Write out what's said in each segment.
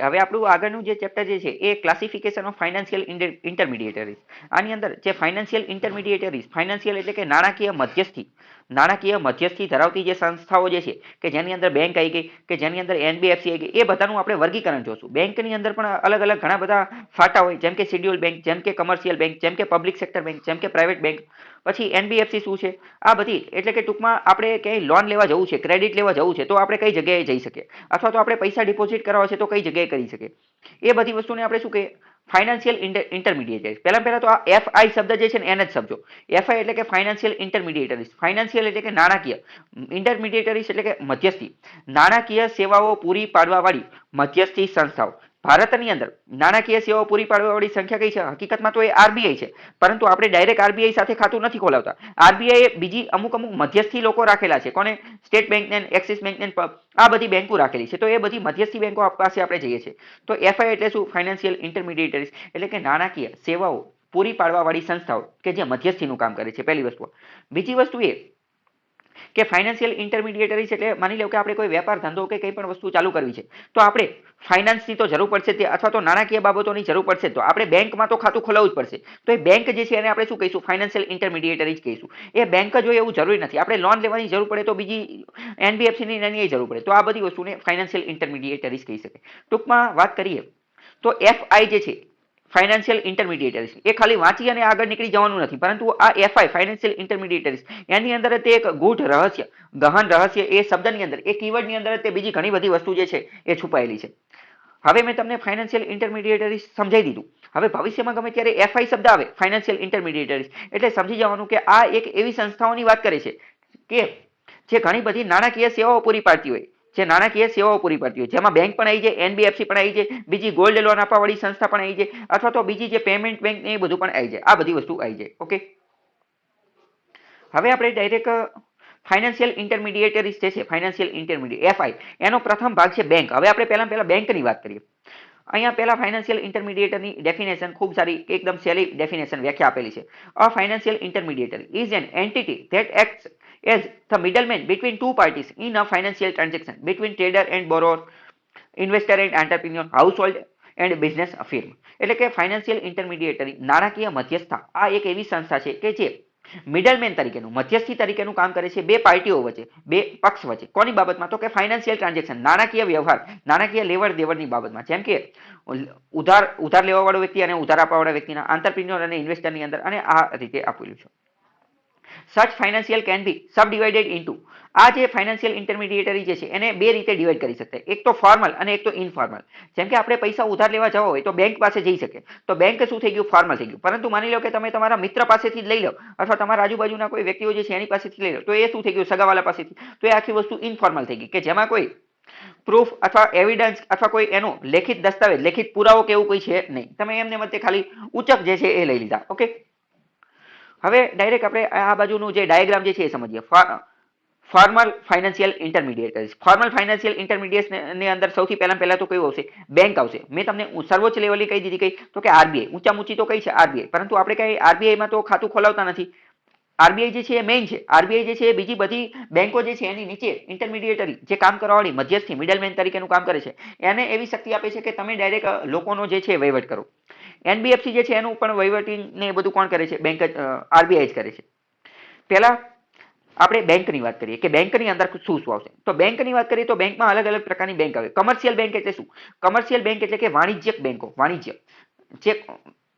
હવે આપણું આગળનું જે ચેપ્ટર જે છે એ ક્લાસિફિકેશન ઓફ ફાઇનાન્શિયલ ઇન્ટરમીડિયેટરીઝ. આની અંદર જે ફાઇનાન્શિયલ ઇન્ટરમીડિયેટરીઝ, ફાઇનાન્શિયલ એટલે કે નાણાકીય મધ્યસ્થી ધરાવતી જે સંસ્થાઓ જે છે કે જેની અંદર બેંક આવી ગઈ, કે જેની અંદર એનબીએફસી આવી ગઈ, એ બધાનું આપણે વર્ગીકરણ જોશું. બેંકની અંદર પણ અલગ અલગ ઘણા બધા ફાટા હોય, જેમ કે શેડ્યુલ બેંક, જેમ કે કમર્શિયલ બેંક, જેમ કે પબ્લિક સેક્ટર બેંક, જેમ કે પ્રાઇવેટ બેંક. પછી એનબીએફસી શું છે, આ બધી એટલે કે ટૂંકમાં આપણે ક્યાંય લોન લેવા જવું છે, ક્રેડિટ લેવા જવું છે, તો આપણે કઈ જગ્યાએ જઈ શકીએ, અથવા તો આપણે પૈસા ડિપોઝિટ કરવા છે તો કઈ જગ્યાએ કરી શકીએ. એ બધી વસ્તુને આપણે શું કહીએ, ફાઇનાન્શિયલ ઇન્ટરમીડિયેટરી. પહેલા તો આ એફઆઈ શબ્દ જે છે ને એને જ સમજો. એફઆઈ એટલે કે ફાઇનાન્શિયલ ઇન્ટરમીડિયેટરીઝ. ફાઇનાન્શિયલ એટલે કે નાણાકીય, ઇન્ટરમીડિયેટરીઝ એટલે કે મધ્યસ્થી, નાણાકીય સેવાઓ પૂરી પાડવા વાળી મધ્યસ્થી સંસ્થાઓ. ભારતની અંદર નાણાકીય સેવાઓ પૂરી પાડવા વાળી સંખ્યા કઈ છે? હકીકતમાં તો એ આરબીઆઈ છે, પરંતુ આપણે ડાયરેક્ટ આરબીઆઈ સાથે ખાતું નથી ખોલાવતા. આરબીઆઈ બીજી અમુક મધ્યસ્થી લોકો રાખેલા છે. કોને? સ્ટેટ બેંક ને, એક્સિસ બેંક ને, આ બધી બેંકો રાખેલી છે. તો એ બધી મધ્યસ્થી બેંકો પાસે આપણે જઈએ છીએ. તો એફઆઈ એટલે શું? ફાઇનાન્શિયલ ઇન્ટરમીડિયેટરીઝ એટલે કે નાણાકીય સેવાઓ પૂરી પાડવા વાળી સંસ્થાઓ કે જે મધ્યસ્થીનું કામ કરે છે. પહેલી વસ્તુ. બીજી વસ્તુ એ કે ફાઇનાન્શિયલ ઇન્ટરમીડિયેટરીઝ એટલે માની લો કે આપણે કોઈ વેપાર ધંધો કે કંઈ પણ વસ્તુ ચાલુ કરવી છે, તો આપણે ફાઇનાન્સની તો જરૂર પડશે તે, અથવા તો નાણાકીય બાબતોની જરૂર પડશે, તો આપણે બેંકમાં તો ખાતું ખોલાવવું જ પડશે. તો એ બેંક જે છે એને આપણે શું કહીશું? ફાઇનાન્શિયલ ઇન્ટરમીડિયેટરી જ કહીશું. એ બેંક જ હોય એવું જરૂરી નથી. આપણે લોન લેવાની જરૂર પડે તો બીજી એનબીએફસીની એની જરૂર પડે, તો આ બધી વસ્તુને ફાઇનાન્શિયલ ઇન્ટરમીડિયેટરીઝ કહી શકાય. ટૂંકમાં વાત કરીએ તો એફઆઈ જે છે, ફાઇનાન્શિયલ ઇન્ટરમીડિયેટરીઝ, એ ખાલી વાંચી અને આગળ નીકળી જવાનું નથી, પરંતુ આ એફઆઈ ફાઇનાન્શિયલ ઇન્ટરમીડિયેટરીઝ એની અંદર તે એક ગૂઢ રહસ્ય, ગહન રહસ્ય, એ શબ્દની અંદર, એ કીવર્ડની અંદર તે બીજી ઘણી બધી વસ્તુ જે છે એ છુપાયેલી છે. હવે મેં તમને ફાઇનાન્શિયલ ઇન્ટરમીડિયેટરીઝ સમજાવી દીધું. હવે ભવિષ્યમાં ગમે ત્યારે એફઆઈ શબ્દ આવે, ફાઇનાન્શિયલ ઇન્ટરમીડિયેટરીઝ, એટલે સમજી જવાનું કે આ એક એવી સંસ્થાઓની વાત કરે છે કે જે ઘણી બધી નાણાકીય સેવાઓ પૂરી પાડતી હોય, જેમાં બેંક પણ આવી જાય, એનબીએફસી પણ આવી જાય, બીજી ગોલ્ડ લોન આપવા વાળી સંસ્થા પણ આવી જાય, અથવા તો બીજી જે પેમેન્ટ બેંક એ બધું પણ આવી જાય. આ બધી વસ્તુ આવી જાય. ઓકે, હવે આપણે ડાયરેક્ટ ફાઇનાન્શિયલ ઇન્ટરમીડિયેટરીઝ જે છે, ફાઇનાન્શિયલ ઇન્ટરમીડિયેટ એફઆઈ, એનો પ્રથમ ભાગ છે બેંક. હવે આપણે પહેલા બેંકની વાત કરીએ. અહીંયા પહેલા ફાઇનાન્શિયલ ઇન્ટરમીડિયેટરની ડેફિનેશન ખૂબ સારી, એકદમ સહેલી ડેફિનેશન, વ્યાખ્યા આપેલી છે. A financial intermediary is an entity that acts as the middleman between two parties in a financial transaction between trader and borrower, investor and entrepreneur, household and business firm. એટલે કે financial ઇન્ટરમીડિયેટરી, નાણાકીય મધ્યસ્થતા, આ એક એવી સંસ્થા છે કે જે મિડલમેન તરીકેનું, મધ્યસ્થી તરીકેનું કામ કરે છે બે પાર્ટીઓ વચ્ચે, બે પક્ષ વચ્ચે. કોની બાબતમાં? તો કે ફાઇનાન્શિયલ ટ્રાન્ઝેક્શન, નાણાકીય વ્યવહાર, નાણાકીય લેવડ દેવડની બાબતમાં. જેમ કે ઉધાર લેવા વાળો વ્યક્તિ અને ઉધાર આપવા વાળા વ્યક્તિના, આંતરપ્રિન્યોર અને ઇન્વેસ્ટરની અંદર, અને આ રીતે આપેલું છે. Such financial can be subdivided into, આ જે ફાઇનાન્શિયલ ઇન્ટરમીડિયેટરી જે છે એને બે રીતે ડિવાઈડ કરી શકાય. એક તો ફોર્મલ અને એક તો ઇનફોર્મલ. જેમ કે આપણે પૈસા ઉધાર લેવા જવા હોય તો બેંક પાસે જઈ શકે, તો બેંક શું થઈ ગયું? ફોર્મલ થઈ ગયું. પરંતુ માની લો કે તમે તમારા મિત્ર પાસેથી જ લઈ લો, અથવા તમારા આજુબાજુના કોઈ વ્યક્તિઓ જે છે એની પાસેથી લઈ લો, તો એ શું થઈ ગયું? સગાવાલા પાસેથી. તો એ આખી વસ્તુ ઇનફોર્મલ થઈ ગઈ, કે જેમાં કોઈ પ્રૂફ અથવા એવિડન્સ અથવા કોઈ એનો લેખિત દસ્તાવેજ, લેખિત પુરાવો કે એવું કોઈ છે નહીં. તમે એમને મતે ખાલી ઉચક જે છે એ લઈ લીધા. ઓકે, હવે ડાયરેક્ટ આપણે આ બાજુનું જે ડાયાગ્રામ જે છે એ સમજીએ. Formal financial intermediaries. Formal financial intermediate ની અંદર સૌથી પહેલા તો કયું આવશે? બેંક આવશે. મેં તમને સર્વોચ્ચ લેવલે કઈ દીધી, કઈ? તો કે આરબીઆઈ. ઊંચા ઊંચી તો કઈ છે? આરબીઆઈ. પરંતુ આપણે કઈ આરબીઆઈમાં તો ખાતું ખોલાવતા નથી. આરબીઆઈ જે છે એ મેઇન છે. આરબીઆઈ જે છે એ બીજી બધી બેંકો જે છે એની નીચે ઇન્ટરમીડિયેટરી, જે કામ કરવાવાળી મધ્યસ્થી, મિડલમેન તરીકેનું કામ કરે છે, એને એવી શક્તિ આપે છે કે તમે ડાયરેક્ટ લોકોનો જે છે વહીવટ કરો. એનબીએફસી જે છે એનું પણ વહીવટી ને એ બધું કોણ કરે છે? બેંક જ, આરબીઆઈ જ કરે છે. પહેલા આપણે બેંકની વાત કરીએ કે બેંકની અંદર શું શું આવશે. તો બેંકની વાત કરીએ તો બેંકમાં અલગ અલગ પ્રકારની બેંક આવે. કમર્શિયલ બેંક એટલે શું? કમર્શિયલ બેંક એટલે કે વાણિજ્યક બેંકો. વાણિજ્ય, જે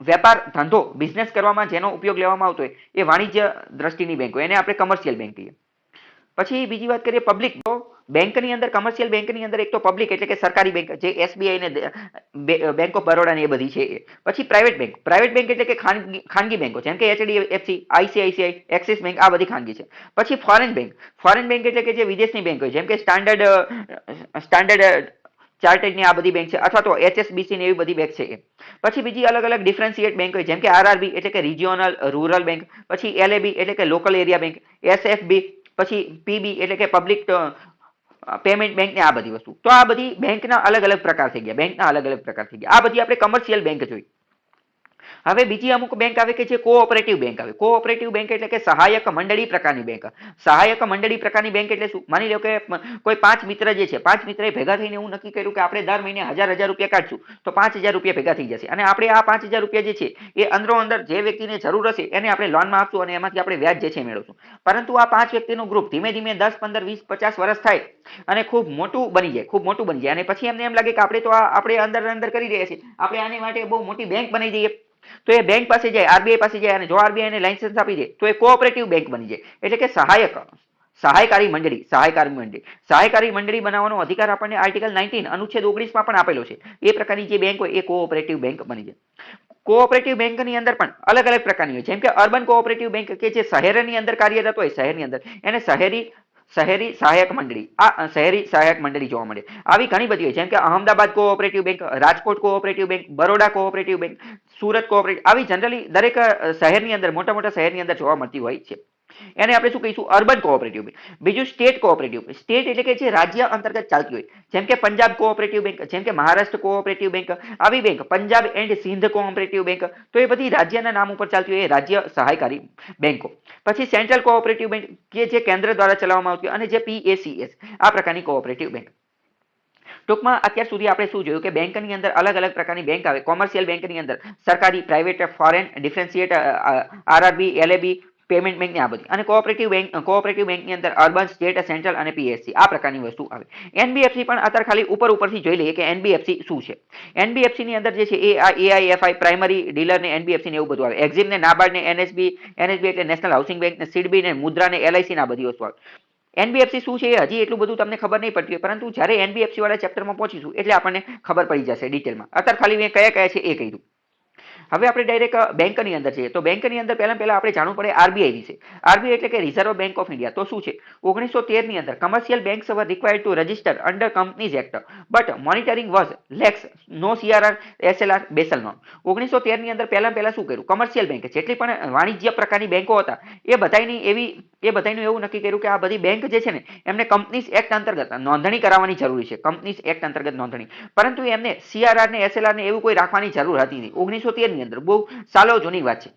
વેપાર ધંધો, બિઝનેસ કરવામાં જેનો ઉપયોગ લેવામાં આવતો હોય એ વાણિજ્ય દ્રષ્ટિની બેંકો, એને આપણે કમર્શિયલ બેંક કહીએ. પછી બીજી વાત કરીએ પબ્લિક. તો બેંકની અંદર, કમર્શિયલ બેંકની અંદર એક તો પબ્લિક એટલે કે સરકારી બેંક, જે એસબીઆઈ ને બેંક ઓફ બરોડા ને એ બધી છે. પછી પ્રાઇવેટ બેંક. પ્રાઇવેટ બેંક એટલે કે ખાનગી બેંકો, જેમ કે એચડીએફસી, આઈસીઆઈસીઆઈ, એક્સિસ બેંક, આ બધી ખાનગી છે. પછી ફોરેન બેંક. ફોરેન બેંક એટલે કે જે વિદેશની બેંક હોય, જેમ કે સ્ટાન્ડર્ડ ચાર્ટર્ડ ની આ બધી બેંક છે, અથવા તો એચએસબીસી ને એવી બધી બેંક છે. પછી બીજી અલગ અલગ ડિફરન્શિએટ બેંક હોય, જેમ કે આરઆરબી એટલે કે રિજિયોનલ રૂરલ બેંક, પછી એલએબી એટલે કે લોકલ એરિયા બેંક, એસએફબી, પછી પીબી એટલે કે પબ્લિક પેમેન્ટ બેંક ને આ બધી વસ્તુ. તો આ બધી બેંકના અલગ અલગ પ્રકાર થઈ ગયા. બેંકના અલગ અલગ પ્રકાર થઈ ગયા. આ બધી આપણે કમર્શિયલ બેંક જોઈ. હવે બીજી અમુક બેંક આવે કે જે કોઓપરેટિવ બેંક આવે. કોઓપરેટિવ બેંક એટલે કે સહાયક મંડળી પ્રકારની બેંક. સહાયક મંડળી પ્રકારની બેંક એટલે શું? માની લો કે કોઈ 5 મિત્ર જે છે, 5 મિત્રએ ભેગા થઈને એવું નક્કી કર્યું કે આપણે દર મહિને 1000 રૂપિયા કાઢશું તો 5000 રૂપિયા ભેગા થઈ જશે, અને આપણે આ 5000 રૂપિયા જે છે એ અંદરો અંદર જે વ્યક્તિને જરૂર હશે એને આપણે લોનમાં આપશું અને એમાંથી આપણે વ્યાજ જે છે મેળવશું. પરંતુ આ 5 વ્યક્તિનું ગ્રુપ ધીમે ધીમે 10, 15, 20, 50 વર્ષ થાય અને ખૂબ મોટું બની જાય અને પછી એમને એમ લાગે કે આપણે તો આપણે અંદર કરી રહ્યા છીએ, આપણે આની માટે બહુ મોટી બેંક બનાવી દઈએ. તો એ બેંક પાસે જાય, આરબીઆઈ પાસે જાય, અને જો આરબીઆઈ ને લાયસન્સ આપી દે તો એ કોઓપરેટિવ બેંક બની જાય. એટલે કે સહાયકારી મંડળી બનાવવાનો અધિકાર આપણને આર્ટિકલ 19 અનુચ્છેદ 19 માં પણ આપેલો છે. એ પ્રકારની જે બેંક હોય એ કોઓપરેટિવ બેંક બની જાય. કોઓપરેટિવ બેંકની અંદર પણ અલગ અલગ પ્રકારની હોય, જેમ કે અર્બન કોઓપરેટિવ બેંક કે જે શહેરની અંદર કાર્યરત હોય, શહેરની અંદર એને શહેરી સહાયક મંડળી જોવા મળે. આવી ઘણી બધી હોય, જેમ કે Ahmedabad cooperative bank, Rajkot cooperative bank, Baroda cooperative bank, Surat cooperative, આવી જનરલી દરેક શહેરની અંદર, મોટા મોટા શહેરની અંદર જોવા મળતી હોય છે. એને આપણે શું કહીશું? Urban cooperative bank. બીજું સ્ટેટ કોઓપરેટિવ. સ્ટેટ એટલે કે જે રાજ્ય અંતર્ગત ચાલતી હોય, જેમ કે પંજાબ કોઓપરેટિવ બેંક, જેમ કે મહારાષ્ટ્ર કોઓપરેટિવ બેંક, આવી bank, Punjab and Sind cooperative bank, તો એ બધી રાજ્યના નામ ઉપર ચાલતી હોય એ રાજ્ય સહાયકારી બેંકો. પછી સેન્ટ્રલ કોઓપરેટિવ બેંક કે જે કેન્દ્ર દ્વારા ચલાવવામાં આવતી હોય, અને જે PACS, આ પ્રકારની કોઓપરેટિવ બેંક. ટૂંકમાં અત્યાર સુધી આપણે શું જોયું કે બેંકની અંદર અલગ અલગ પ્રકારની બેંક આવે. કોમર્શિયલ બેંકની અંદર સરકારી, private, foreign, differentiate, RRB, LAB, payment bank, આ બધી. અને કોઓપરેટિવ બેંકની અંદર અર્બન, સ્ટેટ, સેન્ટ્રલ અને PSC, આ પ્રકારની વસ્તુ આવે. NBFC પણ અત્યારે ખાલી ઉપરથી જોઈ લઈએ કે NBFC શું છે. NBFC ની અંદર જે છે એ AIFI, પ્રાઇમરી ડીલર ને NBFC ને એવું બધું આવે. એક્ઝિમ ને, નાબાર્ડ ને, NSB એટલે નેશનલ હાઉસિંગ બેંક ને, સિડબી ને, મુદ્રા ને, LIC ના બધી વસ્તુ આવે. NBFC શું છે એ હજી એટલું બધું તમને ખબર નહીં પડતી હોય, પરંતુ જ્યારે NBFC વાળા ચેપ્ટરમાં પહોંચીશું એટલે આપણને ખબર પડી જશે ડિટેલમાં. અત્યારે ખાલી મેં કયા છે એ કહ્યું. હવે આપણે ડાયરેક્ટ બેંકની અંદર જઈએ તો બેંકની અંદર પહેલા આપણે જાણવું પડે આરબીઆઈ વિશે. આરબીઆઈ એટલે કે રિઝર્વ બેંક ઓફ ઇન્ડિયા. તો શું છે? 1913 ની અંદર commercial banks were required to register under companies act, but monitoring was lax, no CRR, SLR, Basel norm. 1913 ની અંદર પહેલા શું કર્યું? કમર્શિયલ બેંક, જેટલી પણ વાણિજ્ય પ્રકારની બેંકો હતા એ બધાનું એવું નક્કી કર્યું કે આ બધી બેંક જે છે ને એમને કંપનીઝ એક્ટ અંતર્ગત નોંધણી કરાવવાની જરૂરી છે. કંપનીઝ એક્ટ અંતર્ગત નોંધણી. પરંતુ એમને CRR ને SLR ને એવું કોઈ રાખવાની જરૂર હતી નહીં 1913 ની અંદર. બહુ સાલો જૂની વાત છે.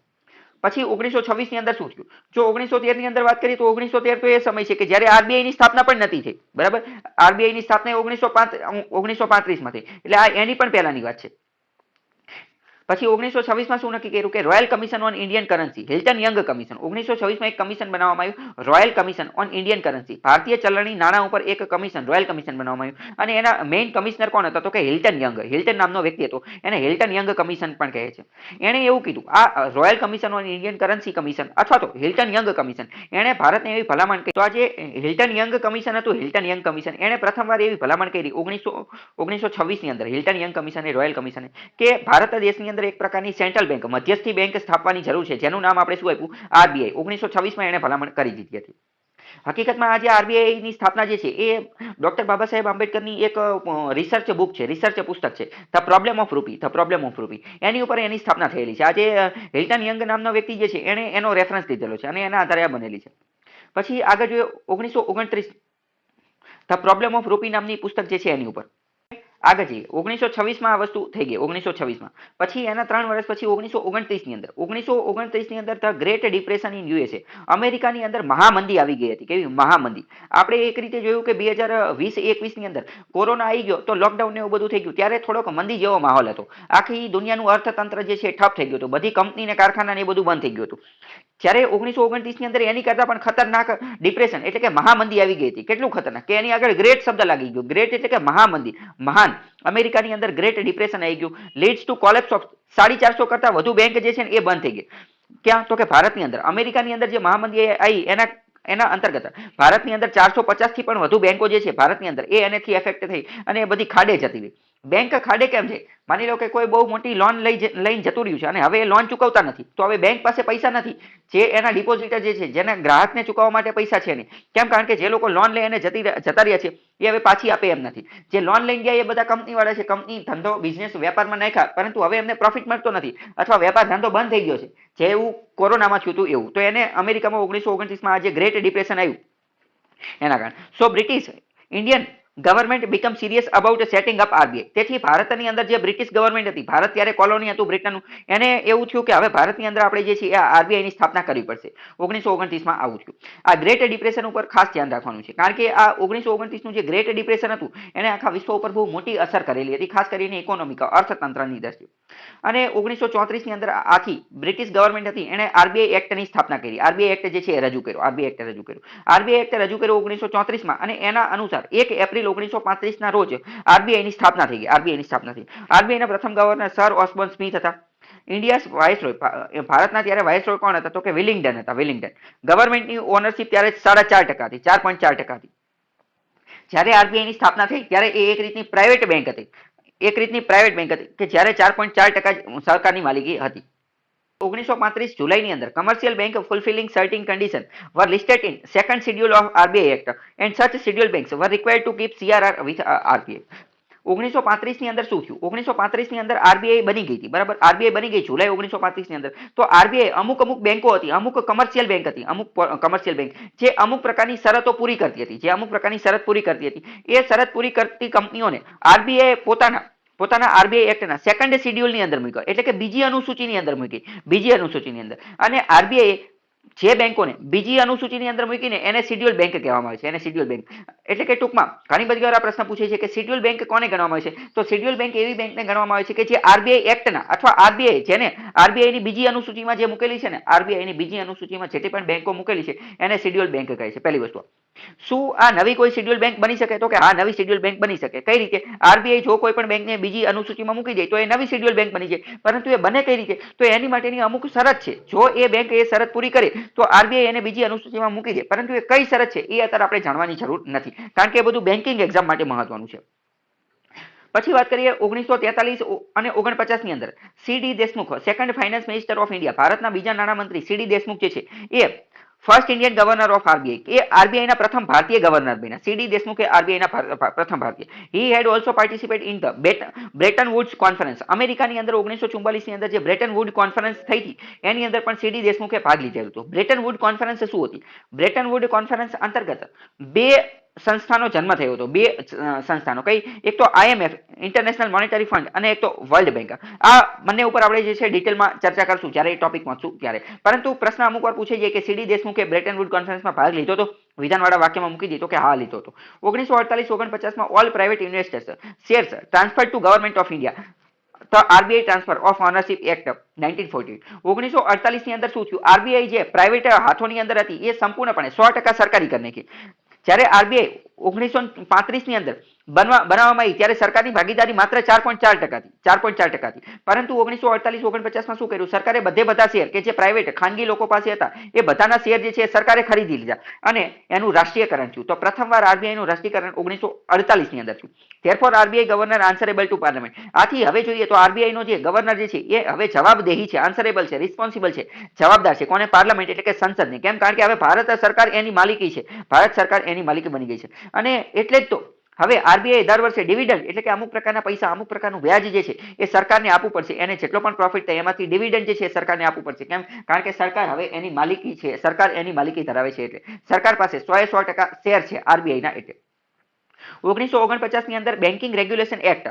પછી 1926 ની અંદર શું થયું? જો 1913 ની અંદર વાત કરીએ તો 1913 તો એ સમય છે કે જ્યારે આરબીઆઈ ની સ્થાપના પણ નથી થઈ. બરાબર? આરબીઆઈ ની સ્થાપના 1935 માં થઈ. એટલે આ એની પણ પહેલાની વાત છે. પછી 1926 માં શું નક્કી કર્યું કે royal commission on Indian currency, Hilton Young commission. 1926 માં એક કમિશન બનાવવામાં આવ્યું, royal commission on Indian currency, ભારતીય ચલણી નાણાં ઉપર એક કમિશન, રોયલ કમિશન બનાવવામાં આવ્યું. અને એના મેઇન કમિશનર કોણ હતા? તો કે હિલ્ટન યંગ. હિલ્ટન નામનો વ્યક્તિ હતો, એને હિલ્ટન યંગ કમિશન પણ કહે છે. એણે એવું કીધું, આ royal commission on Indian currency commission અથવા તો હિલ્ટન યંગ કમિશન, એણે ભારતને એવી ભલામણ કરી. તો આ જે હિલ્ટન યંગ કમિશન હતું, હિલ્ટન યંગ કમિશન, એણે પ્રથમવાર એવી ભલામણ કરી 1926 ની અંદર, હિલ્ટન યંગ કમિશને, રોયલ કમિશને, કે ભારત દેશની અંદર એક પ્રકારની સેન્ટ્રલ બેંક, મધ્યસ્થી બેંક સ્થાપવાની જરૂર છે, જેનું નામ આપણે શું આપ્યું? આરબીઆઈ. 1926 માં એને ભલામણ કરી દીધી હતી. હકીકતમાં આજે આરબીઆઈ ની સ્થાપના જે છે એ ડોક્ટર બાબા સાહેબ આંબેડકરની એક રિસર્ચ બુક છે, રિસર્ચ પુસ્તક છે, ધ પ્રોબ્લેમ ઓફ રૂપી. એની ઉપર એની સ્થાપના થયેલી છે. આજે હિલ્ટન યંગ નામનો વ્યક્તિ જે છે એને એનો રેફરન્સ લીધેલો છે અને એના આધારે આ બનેલી છે. પછી આગળ જોઈએ 1929 ધ પ્રોબ્લેમ ઓફ રૂપી નામની પુસ્તક જે છે એની ઉપર. આગળ જઈએ 1926 માં આ વસ્તુ થઈ ગઈ. 1926 માં પછી એના 3 વર્ષ પછી 1929 ની અંદર the great depression in USA, અમેરિકાની અંદર મહામંદી આવી ગઈ હતી. કેવી મહામંદી? આપણે એક રીતે જોયું કે 2020-21 ની અંદર કોરોના આવી ગયો તો લોકડાઉન ને એવું બધું થઈ ગયું, ત્યારે થોડોક મંદી જેવો માહોલ હતો. આખી દુનિયાનું અર્થતંત્ર જે છે ઠપ થઈ ગયું હતું, બધી કંપની ને કારખાના ને એ બધું બંધ થઈ ગયું હતું. જ્યારે 1929 ની અંદર એની કરતા પણ ખતરનાક ડિપ્રેશન એટલે કે મહામંદી આવી ગઈ હતી. કેટલું ખતરનાક કે એની આગળ ગ્રેટ શબ્દ લાગી ગયો. ગ્રેટ એટલે કે મહામંદી, મહાન. અમેરિકાની અંદર ગ્રેટ ડિપ્રેશન આવી ગયું, લીડ્સ ટુ કોલેપ્સ ઓફ 450 કરતા વધુ બેંક જે છે ને એ બંધ થઈ ગઈ. ક્યાં? તો કે ભારતની અંદર. અમેરિકાની અંદર જે મહામંદી આવી એના અંતર્ગત ભારતની અંદર 450 થી પણ વધુ બેંકો જે છે ભારતની અંદર એ એનાથી એફેક્ટ થઈ અને એ બધી ખાડે જતી રહી. બેંક ખાડે કેમ છે? માની લો કે કોઈ બહુ મોટી લોન લઈને જતું રહ્યું છે અને હવે એ લોન ચૂકવતા નથી, તો હવે બેંક પાસે પૈસા નથી. જે એના ડિપોઝિટર જે છે, જેના ગ્રાહકને ચૂકવવા માટે પૈસા છે નહીં. કેમ? કારણ કે જે લોકો લોન લઈને જતા રહ્યા છે એ હવે પાછી આપે એમ નથી. જે લોન લઈને ગયા એ બધા કંપની વાળા છે, કંપની ધંધો બિઝનેસ વેપારમાં નાખ્યા, પરંતુ હવે એમને પ્રોફિટ મળતો નથી અથવા વેપાર ધંધો બંધ થઈ ગયો છે, જેવું કોરોનામાં થયું હતું એવું. તો એને અમેરિકામાં 1929 માં આજે ગ્રેટ ડિપ્રેશન આવ્યું એના કારણે. So British, Indian government become serious about setting up RBI. તેથી ભારતની અંદર જે બ્રિટિશ ગવર્મેન્ટ હતી, ભારત ત્યારે કોલોની હતું બ્રિટનનું, એને એવું થયું કે હવે ભારતની અંદર આપણે જે છે એ આરબીઆઈની સ્થાપના કરવી પડશે. 1929માં આવું થયું. આ ગ્રેટ ડિપ્રેશન ઉપર ખાસ ધ્યાન રાખવાનું છે, કારણ કે આ 1929નું જે ગ્રેટ ડિપ્રેશન હતું એને આખા વિશ્વ ઉપર બહુ મોટી અસર કરેલી હતી, ખાસ કરીને ઇકોનોમિક અર્થતંત્રની દ્રષ્ટિએ. અને 1934ની અંદર આખી બ્રિટિશ ગવર્મેન્ટ હતી એને આરબીઆઈ એક્ટની સ્થાપના કરી. આરબીઆઈ એક્ટ જે છે એ રજૂ કર્યો. આરબીઆઈ એક્ટ રજૂ કર્યો 1934માં, અને એના અનુસાર 1 એપ્રિલ 1935ના રોજ આરબીઆઈની સ્થાપના થઈ ગઈ. આરબીઆઈના પ્રથમ ગવર્નર સર ઓસ્બોર્ન સ્મિથ હતા. ઇન્ડિયા વાઇસરોય, ભારતના ત્યારે વાઇસરોય કોણ હતા? તો કે વિલિંગ્ટન હતા. ગવર્મેન્ટની ઓનરશિપ ત્યારે 4.5% હતી, 4.4% હતી. જ્યારે આરબીઆઈની સ્થાપના થઈ ત્યારે એ એક રીતની પ્રાઇવેટ બેંક હતી, કે જ્યારે 4.4% સરકારની માલિકી હતી. 1935 જુલાઈની અંદર commercial bank fulfilling certain condition were listed in second schedule of RBI act and such schedule banks were required to keep CRR with RBI. 1935ની અંદર શું થયું? 1935ની અંદર આરબીઆઈ બની ગઈ હતી, બરાબર. આરબીઆઈ બની ગઈ જુલાઈ 1935ની અંદર. તો આરબીઆઈ અમુક બેંકો હતી, અમુક કમર્શિયલ બેંક જે અમુક પ્રકારની શરતો પૂરી કરતી હતી, એ શરત પૂરી કરતી કંપનીઓને આરબીઆઈ પોતાના આરબીઆઈ એક્ટના સેકન્ડ શેડ્યુલની અંદર મૂક્યો, એટલે કે બીજી અનુસૂચિની અંદર. અને આરબીઆઈ જે બેંકોને બીજી અનુસૂચિની અંદર મૂકીને એને શેડ્યુલ બેંક કહેવામાં આવે છે. એટલે કે ટૂંકમાં ઘણી બધી વાર આ પ્રશ્ન પૂછે છે કે શેડ્યુલ બેંક કોને ગણવામાં આવે છે? તો શેડ્યુલ બેંક એવી બેંકને ગણવામાં આવે છે કે જે આરબીઆઈ એક્ટના અથવા આરબીઆઈ જેને આરબીઆઈની બીજી અનુસૂચિમાં જે મૂકેલી છે ને, આરબીઆઈની બીજી અનુસૂચિમાં જેટલી પણ બેંકો મૂકેલી છે એને શેડ્યુલ બેંક કહે છે. પહેલી વસ્તુ. શું આ નવી કોઈ શેડ્યુલ બેંક બની શકે? તો કે હા, નવી શેડ્યુલ બેંક બની શકે. કઈ રીતે? આરબીઆઈ જો કોઈ પણ બેંકને બીજી અનુસૂચિમાં મૂકી દે તો એ નવી શેડ્યુલ બેંક બની જાય. પરંતુ એ બને કઈ રીતે? તો એની માટેની અમુક શરત છે. જો એ બેંક એ શરત પૂરી કરે તો આરબીઆઈ એને બીજી અનુસૂચિમાં મૂકી દે. પરંતુ એ કઈ શરત છે એ અત્યારે આપણે જાણવાની જરૂર નથી, કારણ કે એ બધું બેન્કિંગ એક્ઝામ માટે મહત્વનું છે. પછી વાત કરીએ 1943 અને 49ની અંદર CD Deshmukh, second finance minister of India, ભારતના બીજા નાણામંત્રી સીડી દેશમુખ જે છે એ first Indian governor of RBI, એ આરબીઆઈના પ્રથમ ભારતીય ગવર્નર બન્યા. સીડી દેશમુખ એ આરબીઆઈના પ્રથમ ભારતીય. He had also participate in the Bretton Woods conference. અમેરિકાની અંદર 1944ની અંદર જે બ્રેટન વુડ કોન્ફરન્સ થઈ હતી એની અંદર પણ સીડી દેશમુખે ભાગ લીધેલો હતો. બ્રેટન વુડ કોન્ફરન્સ શું હતી? બ્રેટન વુડ કોન્ફરન્સ અંતર્ગત બે સંસ્થાનો જન્મ થયો હતો. બે સંસ્થાનો કઈ? એક તો આઈએમએફ ઇન્ટરનેશનલ મોનેટરી ફંડ અને એક તો વર્લ્ડ બેંક. આ બંને ઉપર આપણે જે છે ડિટેલમાં ચર્ચા કરશું જ્યારે એ ટોપિક પહોંચશું ત્યારે. પરંતુ પ્રશ્ન અમુક વાર પૂછે છે કે સીડી દેશમુખે બ્રેટન વુડ કોન્ફરન્સમાં ભાગ લીધો હતો? વિધાનવાળા વાક્યમાં મૂકી દીધો કે હા લીધો હતો. 1948-49માં all private investors shares transfer to government of India, તો RBI transfer of ownership act 1948. 1948ની અંદર શું થયું? આરબીઆઈ જે પ્રાઇવેટ હાથોની અંદર હતી એ સંપૂર્ણપણે 100% સરકારી કરી નાખી. જ્યારે આરબીઆઈ 1935ની અંદર બનાવવામાં આવી ત્યારે સરકારની ભાગીદારી માત્ર 4.4% હતી. પરંતુ 1948-49માં શું કર્યું? સરકારે બધા શેર કે જે પ્રાઇવેટ ખાનગી લોકો પાસે હતા એ બધાના શેર જે છે સરકારે ખરીદી લીધા અને એનું રાષ્ટ્રીયકરણ થયું. તો પ્રથમવાર આરબીઆઈનું રાષ્ટ્રીયકરણ 1948ની અંદર થયું. Therefore RBI governor answerable to parliament. આથી હવે જોઈએ તો આરબીઆઈનો જે ગવર્નર જે છે એ હવે જવાબદેહી છે, આન્સરેબલ છે, રિસ્પોન્સિબલ છે, જવાબદાર છે. કોને? પાર્લામેન્ટ એટલે કે સંસદને. કેમ? કારણ કે હવે ભારત સરકાર એની માલિકી છે, ભારત સરકાર એની માલિકી બની ગઈ છે. અને એટલે જ તો હવે આરબીઆઈ દર વર્ષે ડિવિડન્ડ એટલે કે અમુક પ્રકારના પૈસા, અમુક પ્રકારનું વ્યાજ જે છે એ સરકારને આપવું પડશે. એને જેટલો પણ પ્રોફિટ થાય એમાંથી ડિવિડન્ડ જે છે સરકારને આપવું પડશે. કેમ? કારણ કે સરકાર હવે એની માલિકી છે, સરકાર એની માલિકી ધરાવે છે, એટલે સરકાર પાસે 100% શેર છે આરબીઆઈના. એટલે 1949ની અંદર બેન્કિંગ રેગ્યુલેશન એક્ટ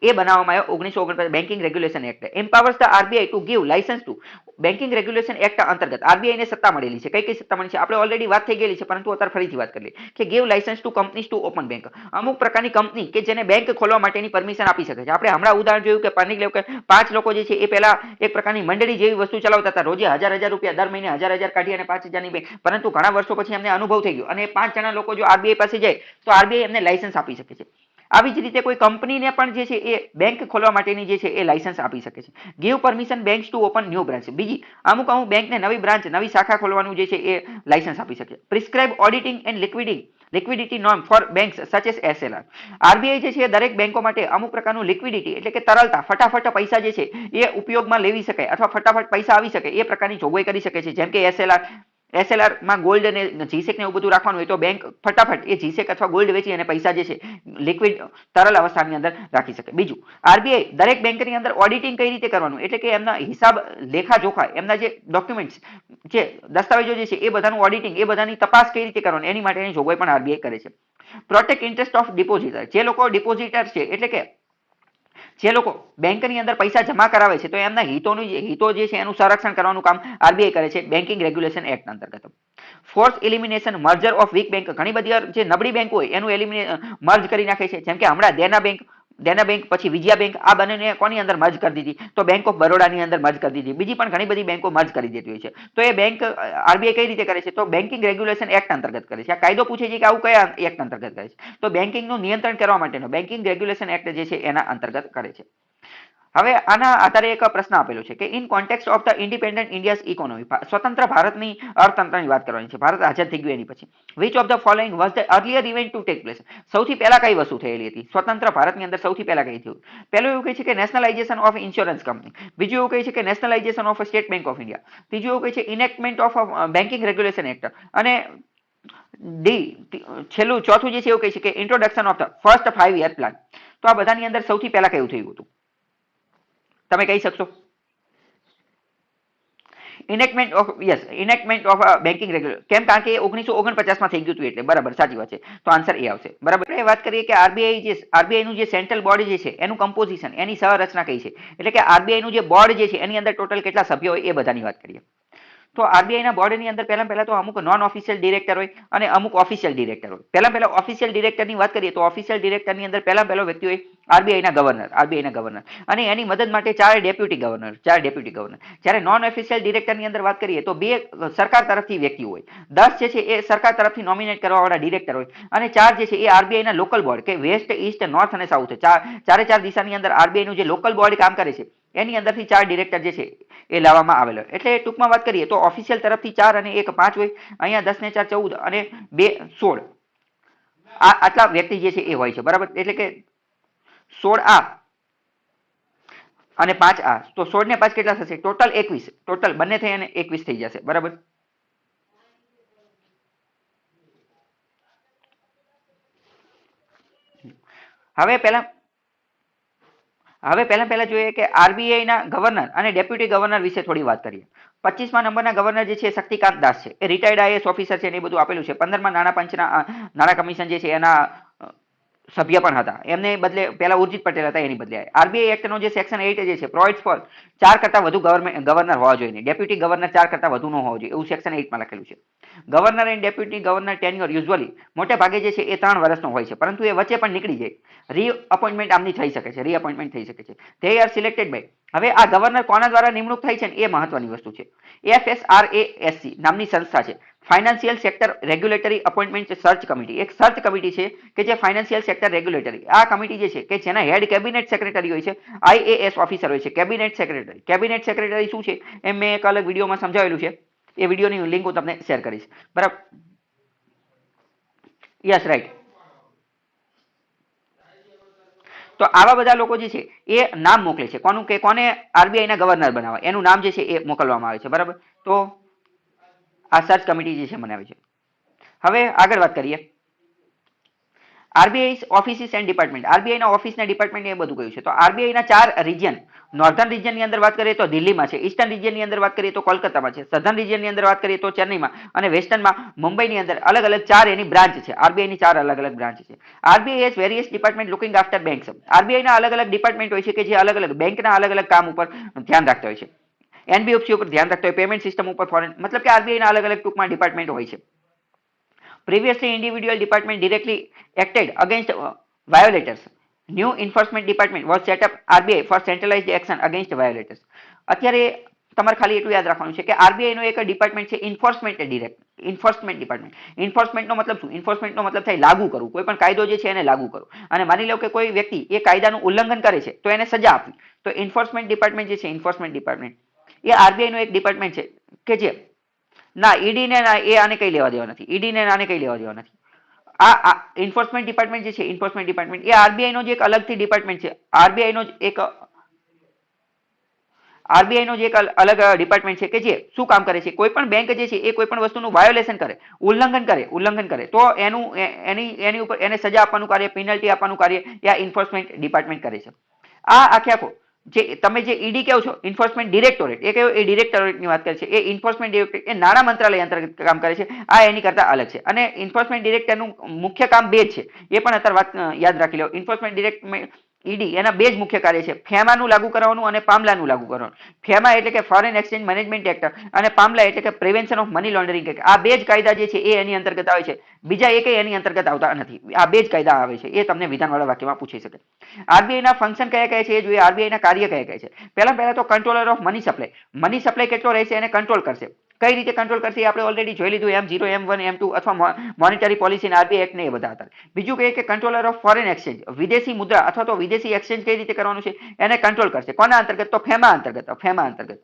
એ બનાવવામાં આવ્યો. 1949 banking regulation act empowers the RBI to give licence to. Banking regulation act અંતર્ગત આરબીઆઈને સત્તા મળેલી છે. કઈ સત્તા મળી છે? આપણે ઓલરેડી વાત થઈ ગયેલી છે, પરંતુ અત્યારે ફરીથી વાત કરી લઈએ કે give licence to companies to open bank. અમુક પ્રકારની કંપની કે જેને બેંક ખોલવા માટેની પરમિશન આપી શકે છે. આપણે હમણાં ઉદાહરણ જોયું કે પાની લેવું કે 5 લોકો જે છે એ પહેલા એક પ્રકારની મંડળી જેવી વસ્તુ ચલાવતા હતા. રોજે 1000 રૂપિયા દર મહિને 1000 કાઢી અને 5000ની બેંક. પરંતુ ઘણા વર્ષો પછી એમને અનુભવ થઈ ગયો અને 5 જણા લોકો જો આરબીઆઈ પાસે જાય તો આરબીઆઈ એમને લાયસન્સ આપી શકે છે. આવી જ રીતે કોઈ કંપનીને પણ જે છે એ બેંક ખોલવા માટેની જે છે એ લાયસન્સ આપી શકે છે. Give permission banks to open new branch. બીજી અમુક બેંકને નવી બ્રાન્ચ, નવી શાખા ખોલવાનું જે છે એ લાયસન્સ આપી શકે. Prescribe auditing and liquidity norm for banks such as SLR. RBI જે છે દરેક બેંકો માટે અમુક પ્રકારનું લિક્વિડિટી એટલે કે તરલતા, ફટાફટ પૈસા જે છે એ ઉપયોગમાં લેવી શકાય અથવા ફટાફટ પૈસા આવી શકે એ પ્રકારની જોગવાઈ કરી શકે છે. જેમ કે એસએલઆર એસએલઆર માં ગોલ્ડ અને જીસેક ને એવું બધું રાખવાનું હોય તો બેંક ફટાફટ એ જીસેક અથવા ગોલ્ડ વેચી અને પૈસા જે છે લિક્વિડ તરલ અવસ્થાની અંદર રાખી શકે. બીજું, આરબીઆઈ દરેક બેંકની અંદર ઓડિટિંગ કઈ રીતે કરવાનું, એટલે કે એમના હિસાબ લેખા જોખા એમના જે ડોક્યુમેન્ટ્સ જે દસ્તાવેજો જે છે એ બધાનું ઓડિટિંગ, એ બધાની તપાસ કઈ રીતે કરવાની એની માટેની જોગવાઈ પણ આરબીઆઈ કરે છે. પ્રોટેક્ટ ઇન્ટરેસ્ટ ઓફ ડિપોઝિટર, જે લોકો ડિપોઝિટર છે એટલે કે જે લોકો બેંકની અંદર પૈસા જમા કરાવે છે તો એમના હિતો જે છે એનું સંરક્ષણ કરવાનું કામ આરબીઆઈ કરે છે બેન્કિંગ રેગ્યુલેશન એક્ટ અંતર્ગત. Force elimination merger of weak bank, ઘણી બધી જે નબળી બેંક હોય એનું મર્જ કરી નાખે છે. જેમ કે હમણાં દેના બેંક પછી વિજયા બેંક, આ બંનેને કોની અંદર મર્જ કરી દીધી, તો બેંક ઓફ બરોડાની અંદર મર્જ કરી દીધી. બીજી પણ ઘણી બધી બેંકો મર્જ કરી દેતી હોય છે. તો એ બેંક આરબીઆઈ કઈ રીતે કરે છે, તો બેન્કિંગ રેગ્યુલેશન એક્ટ અંતર્ગત કરે છે. આ કાયદો પૂછે છે કે આવું કયા એક્ટ અંતર્ગત કરે છે, તો બેન્કિંગનું નિયંત્રણ કરવા માટેનો બેન્કિંગ રેગ્યુલેશન એક્ટ જે છે એના અંતર્ગત કરે છે. હવે આના આધારે એક પ્રશ્ન આપેલો છે કે in context of the independent India's economy, સ્વતંત્ર ભારતની અર્થતંત્રની વાત કરવાની છે, ભારત આઝાદ થઈ ગયું એની પછી. Which of the following was the earlier event to take place, સૌથી પહેલા કઈ વસ્તુ થયેલી હતી સ્વતંત્ર ભારતની અંદર, સૌથી પહેલા કઈ થયું. પહેલું એવું કહે છે કે નેશનલાઇઝેશન ઓફ ઇન્સ્યોરન્સ કંપની, બીજું એવું કહે છે કે nationalisation of state bank of India, ત્રીજું એવું કહે છે enactment of banking regulation act, અને છેલ્લું ચોથું જે છે એવું કહે છે કે introduction of the first 5 year plan. તો આ બધાની અંદર સૌથી પહેલા કયું થયું હતું, તમે કહી શકશો? ઇનેક્ટમેન્ટ ઓફ બેન્કિંગ રેગ્યુલેશન, કેમ? કારણ કે 1949 માં થઈ ગયું હતું એટલે, બરાબર, સાચી વાત છે. તો આન્સર એ આવશે, બરાબર. એ વાત કરીએ કે આરબીઆઈ નું જે સેન્ટ્રલ બોડી જે છે એનું કમ્પોઝિશન, એની સંરચના કઈ છે, એટલે કે આરબીઆઈ નું જે બોર્ડ જે છે એની અંદર ટોટલ કેટલા સભ્યો હોય એ બધાની વાત કરીએ. તો આરબીઆઈ ના બોર્ડની અંદર પહેલા તો અમુક નોન ઓફિશિયલ ડિરેક્ટર હોય અને અમુક ઓફિશિયલ ડિરેક્ટર હોય. પહેલા ઓફિશિયલ ડિરેક્ટરની વાત કરીએ તો ઓફિશિયલ ડિરેક્ટરની અંદર પહેલો વ્યક્તિ હોય આરબીઆઈ ના ગવર્નર, અને એની મદદ માટે 4 ડેપ્યુટી ગવર્નર. જ્યારે નોન ઓફિશિયલ ડિરેક્ટરની અંદર વાત કરીએ તો 2 સરકાર તરફથી વ્યક્તિ હોય, 10 જે છે એ સરકાર તરફથી નોમિનેટ કરવાવાળા ડિરેક્ટર હોય, અને 4 જે છે એ આરબીઆઈ ના લોકલ બોર્ડ કે વેસ્ટ, ઈસ્ટ, નોર્થ અને સાઉથ, ચારે ચાર દિશાની અંદર આરબીઆઈ નું જે લોકલ બોર્ડ કામ કરે છે એની અંદરથી 4 ડિરેક્ટર જે છે એ લાવવામાં આવેલો. એટલે ટૂંકમાં વાત કરીએ તો ઓફિશિયલ તરફથી 4 અને 1 5 હોય, અહીંયા 10 ને 4 14 અને 2 16, આટલા વ્યક્તિ જે છે એ હોય છે, બરાબર. એટલે કે 16 આ અને 5 આ, તો 16 ને 5 કેટલા થશે, ટોટલ 21, ટોટલ બંને થઈ અને 21 થઈ જશે, બરાબર. હવે પહેલા જોઈએ કે આરબીઆઈ ના ગવર્નર અને ડેપ્યુટી ગવર્નર વિશે થોડી વાત કરીએ. 25મા નંબરના ગવર્નર જે છે શક્તિકાંત દાસ છે, એ રિટાયર્ડ આઈએએસ ઓફિસર છે, એ બધું આપેલું છે. 15મા નાણાં પંચના નાણાં કમિશન જે છે એના સભ્ય પણ હતા, એમને બદલે પહેલા ઉર્જિત પટેલ હતા, એની બદલે આરબીઆઈ એક્ટનો જે સેક્શન 8 જે છે પ્રોવાઇડ્સ ફોર 4 કરતા વધુ ગવર્નર હોવા જોઈએ, ડેપ્યુટી ગવર્નર 4 કરતા વધુ ન હોવો જોઈએ, એવું સેક્શન 8 માં લખેલું છે. Governor and deputy governor tenure usually મોટે ભાગે જે છે એ 3 વર્ષનો હોય છે, પરંતુ એ વચ્ચે પણ નીકળી જાય, રીઅપોઇન્ટમેન્ટ આમની થઈ શકે છે, રીઅપોઇન્ટમેન્ટ થઈ શકે છે. ધે આર સિલેક્ટેડ બાય, હવે આ ગવર્નર કોના દ્વારા નિમણૂક થાય છે ને એ મહત્વની વસ્તુ છે. એફએસઆરએએસસી નામની સંસ્થા છે, financial sector regulatory appointment search committee, એક સર્ચ કમિટી છે કે જે ફાઇનાન્શિયલ સેક્ટર રેગ્યુલેટરી, આ કમિટી જે છે કે જેના હેડ કેબિનેટ સેક્રેટરી હોય છે, આઈએએસ ઓફિસર હોય છે. કેબિનેટ સેક્રેટરી શું છે એ મેં એક અલગ વિડીયોમાં સમજાવેલું છે, એ વિડીયોની લિંક હું તમને શેર કરીશ, બરાબર. Yes, right. તો આવા બધા લોકો જે છે એ નામ મોકલે છે, કોનું, કે કોને આરબીઆઈ ના ગવર્નર બનાવવા, એનું નામ જે છે એ મોકલવામાં આવે છે, બરાબર. તો આ સર્ચ કમિટી જે છે બનાવે છે. હવે આગળ વાત કરીએ RBI offices and department, RBI ના ઓફિસ ના ડિપાર્ટમેન્ટ એ બધું કહ્યું છે. તો આરબીઆઈ ના 4 રિજિયન, નોર્ધન રિજિયન ની અંદર વાત કરીએ તો દિલ્હીમાં છે, ઈસ્ટર્ન રિજિયન ની અંદર વાત કરીએ તો કોલકાતામાં છે, સધર્ન રિજિયન ની અંદર વાત કરીએ તો ચેન્નઈમાં, અને વેસ્ટર્નમાં મુંબઈની અંદર અલગ અલગ 4 એની બ્રાન્ચ છે. આરબીઆઈ ની 4 અલગ અલગ બ્રાન્ચ છે. RBI has various department looking after banks, RBI ના અલગ અલગ ડિપાર્ટમેન્ટ હોય છે કે જે અલગ અલગ બેંકના અલગ અલગ કામ ઉપર ધ્યાન રાખતા હોય છે. એનબીએફસી ઉપર ધ્યાન રાખતા હોય, પેમેન્ટ સિસ્ટમ ઉપર, ફોરેન, મતલબ કે આરબીઆઈ ના અલગ અલગ ટૂંકમાં ડિપાર્ટમેન્ટ હોય છે. Previously, individual department directly acted against violators. New enforcement department was set up RBI for centralized action against violators. અત્યારે તમારે ખાલી એટલું યાદ રાખવાનું છે કે આરબીઆઈ નો એક ડિપાર્ટમેન્ટ છે ઇન્ફોર્સમેન્ટ ડિપાર્ટમેન્ટ. ઇન્ફોર્સમેન્ટ નો મતલબ શું? ઇન્ફોર્સમેન્ટ નો મતલબ થાય લાગુ કરવું, કોઈ પણ કાયદો જે છે એને લાગુ કરવું. અને માની લો કે કોઈ વ્યક્તિ એ કાયદાનું ઉલ્લંઘન કરે છે તો એને સજા આપવી. તો એન્ફોર્સમેન્ટ ડિપાર્ટમેન્ટ જે છે, એન્ફોર્સમેન્ટ ડિપાર્ટમેન્ટ એ આરબીઆઈ નો એક ડિપાર્ટમેન્ટ છે કે જે ના ઈડી ને એ આને કઈ લેવા દેવા નથી, ઈડી ને આને કઈ લેવા દેવા નથી. આ એન્ફોર્સમેન્ટ ડિપાર્ટમેન્ટ જે છે, એન્ફોર્સમેન્ટ ડિપાર્ટમેન્ટ એ આરબીઆઈ નો જે એક અલગથી ડિપાર્ટમેન્ટ છે, આરબીઆઈ નો એક આરબીઆઈ નો જે એક અલગ ડિપાર્ટમેન્ટ છે કે જે શું કામ કરે છે, કોઈ પણ બેંક જે છે એ કોઈ પણ વસ્તુનું વાયોલેશન કરે, ઉલ્લંઘન કરે તો એની ઉપર એને સજા આપવાનું કાર્ય, પેનલ્ટી આપવાનું કાર્ય એ એન્ફોર્સમેન્ટ ડિપાર્ટમેન્ટ કરે છે. આ આખો જે તમે જે ઈડી કહો છો એન્ફોર્સમેન્ટ ડિરેક્ટોરેટ, એ કયો એ ડિરેક્ટોરેટની વાત કરે છે, એ એન્ફોર્સમેન્ટ ડિરેક્ટોરેટ એ નાણાં મંત્રાલય અંતર્ગત કામ કરે છે. આ એની કરતા અલગ છે. અને એન્ફોર્સમેન્ટ ડિરેક્ટરનું મુખ્ય કામ બે જ છે, એ પણ અત્યારે વાત યાદ રાખી લો. એન્ફોર્સમેન્ટ ડિરેક્ટોરેટ ઈડી એના બે જ મુખ્ય કાર્ય છે, ફેમાનું લાગુ કરવાનું અને પામલાનું લાગુ કરવાનું. ફેમા એટલે કે ફોરેન એક્સચેન્જ મેનેજમેન્ટ એક્ટ અને પામલા એટલે કે prevention of money laundering act. આ બે જ કાયદા જે છે એ એની અંતર્ગત આવે છે, બીજા એકે એની અંતર્ગત આવતા નથી. આ બે જ કાયદા આવે છે, એ તમને વિધાનવાળા વાક્યમાં પૂછી શકે. આરબીઆઈ ના ફંક્શન કયા કયા છે એ જોઈએ, આરબીઆઈ ના કાર્ય કયા કયા છે. પહેલા તો controller of money supply. Money supply કેટલો રહેશે એને કંટ્રોલ કરશે. કઈ રીતે કંટ્રોલ કરશે એ આપણે ઓલરેડી જોઈ લીધું, M0, M1, M2 અથવા મોનેટરી પોલિસી અને આરબીઆઈ એક્ટ ને એ બધા હતા. બીજું કહે કે કંટ્રોલર ઓફ ફોરેન એક્સચેન્જ, વિદેશી મુદ્રા અથવા તો વિદેશી એક્સચેન્જ કઈ રીતે કરવાનું છે એને કંટ્રોલ કરશે. કોના અંતર્ગત? તો ફેમા અંતર્ગત.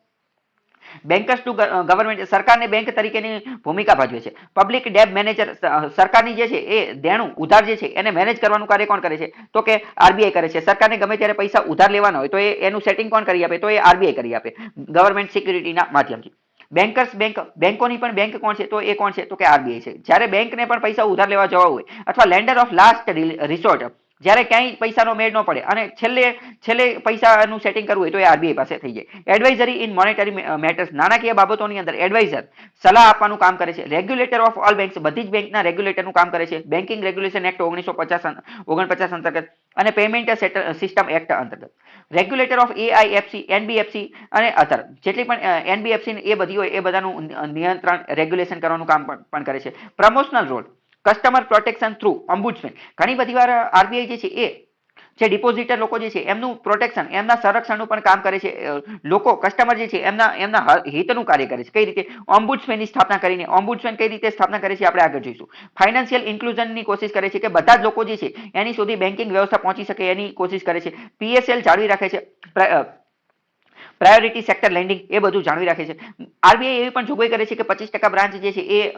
બેન્કર્સ ટુ ગવર્મેન્ટ, સરકારને બેંક તરીકેની ભૂમિકા ભજવે છે. પબ્લિક ડેબ મેનેજર, સરકારની જે છે એ દેણું ઉધાર જે છે એને મેનેજ કરવાનું કાર્ય કોણ કરે છે? તો કે આરબીઆઈ કરે છે. સરકારને ગમે ત્યારે પૈસા ઉધાર લેવાના હોય તો એનું સેટિંગ કોણ કરી આપે? તો એ આરબીઆઈ કરી આપે ગવર્મેન્ટ સિક્યુરિટીના માધ્યમથી. બેંકોની પણ બેંક કોણ છે? તો એ કોણ છે? તો કે આરબીઆઈ છે. જ્યારે બેંકને પણ પૈસા ઉધાર લેવા જવા હોય અથવા લેન્ડર ઓફ લાસ્ટ રિસોર્ટ, જ્યારે ક્યાંય પૈસાનો મેળ ન પડે અને છેલ્લે પૈસાનું સેટિંગ કરવું હોય તો એ આરબીઆઈ પાસે થઈ જાય. એડવાઇઝરી ઇન મોનેટરી મેટર્સ, નાણાકીય બાબતોની અંદર એડવાઇઝર સલાહ આપવાનું કામ કરે છે. રેગ્યુલેટર ઓફ ઓલ બેંક્સ, બધી જ બેંકના રેગ્યુલેટરનું કામ કરે છે. બેન્કિંગ રેગ્યુલેશન એક્ટ 1949 અંતર્ગત અને પેમેન્ટ સિસ્ટમ એક્ટ અંતર્ગત. રેગ્યુલેટર ઓફ એઆઈએફસી, એનબીએફસી અને અધર, જેટલી પણ એનબીએફસી એ બધી હોય એ બધાનું નિયંત્રણ રેગ્યુલેશન કરવાનું કામ પણ કરે છે. Promotional role, customer protection through ombudsman. ઘણી બધી વાર આરબીઆઈ જે છે એ જે ડિપોઝિટર લોકો જે છે એમનું પ્રોટેક્શન, એમના સંરક્ષણનું પણ કામ કરે છે. લોકો કસ્ટમર જે છે એમના હિતનું કાર્ય કરે છે. કઈ રીતે? ઓમ્બુડ્સમેનની સ્થાપના કરીને. ઓમ્બુડ્સમેન કઈ રીતે સ્થાપના કરે છે આપણે આગળ જોઈશું. ફાઇનાન્શિયલ ઇન્ક્લુઝનની કોશિશ કરે છે કે બધા જ લોકો જે છે એની સુધી બેન્કિંગ વ્યવસ્થા પહોંચી શકે એની કોશિશ કરે છે. પીએસએલ જાળવી રાખે છે, પ્રાયોરિટી સેક્ટર લેન્ડિંગ એ બધું જાળવી રાખે છે. આરબીઆઈ એવી પણ જોગવાઈ કરે છે કે 25% બ્રાન્ચ જે છે એ